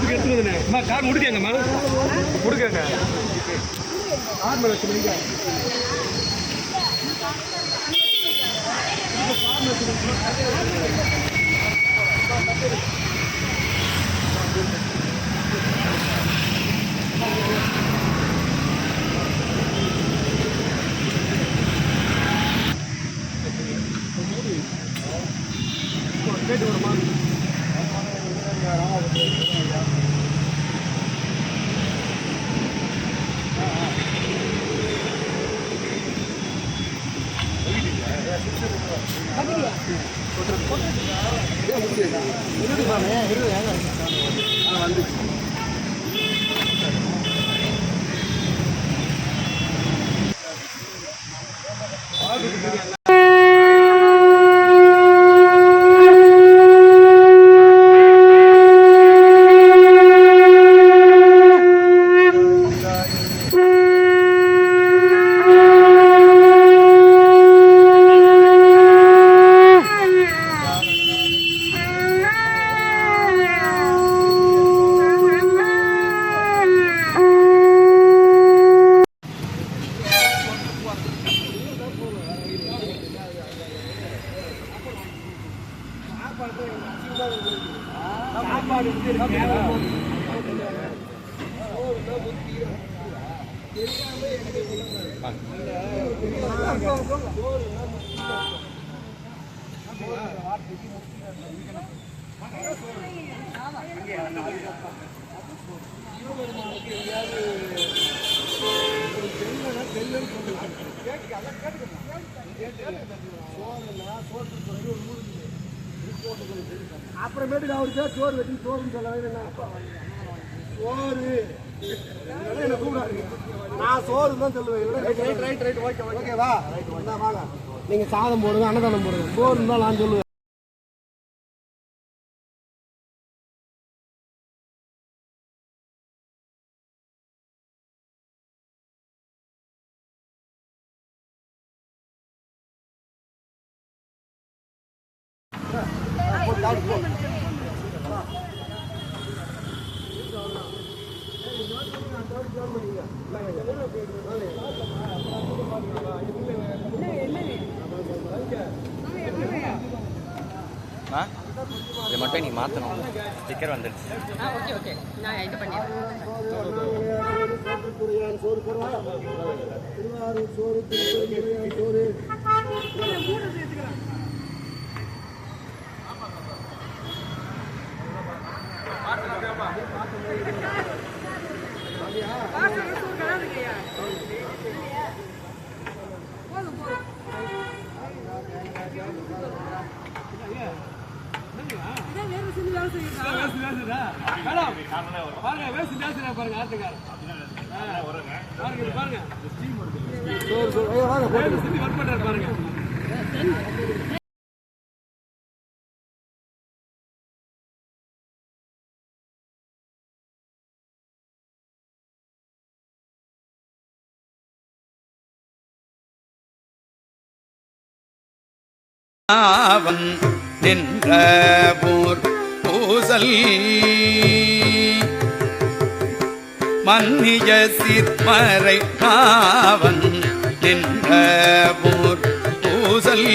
எடுத்துருதுண்ணே car முடிக்கங்கம்மா கொடுக்கங்க car மேலே வச்சுருங்க கேட்டு வருமா அப்புறமேட்டு நான் அவருக்கு சோறு வெட்டி சோறுன்னு சொல்லவே சோறு என்ன கூப்பிடாது நான் சோறு தான் சொல்லுவேன் ரைட் ஓகேவா வாங்க நீங்க சாதம் போடுங்க அன்னதானம் போடுங்க சோறுன்னு தான் நான் சொல்லுவேன் இதை மட்டும் நீ மாற்றணும் ஸ்டிக்கர் வந்துடுச்சு ஓகே நான் இது பண்ணிடுறேன் அவன் நின்ற போர் பூசல் மன்னிய சிற்மறை அவன் நின்ற போர் பூசல்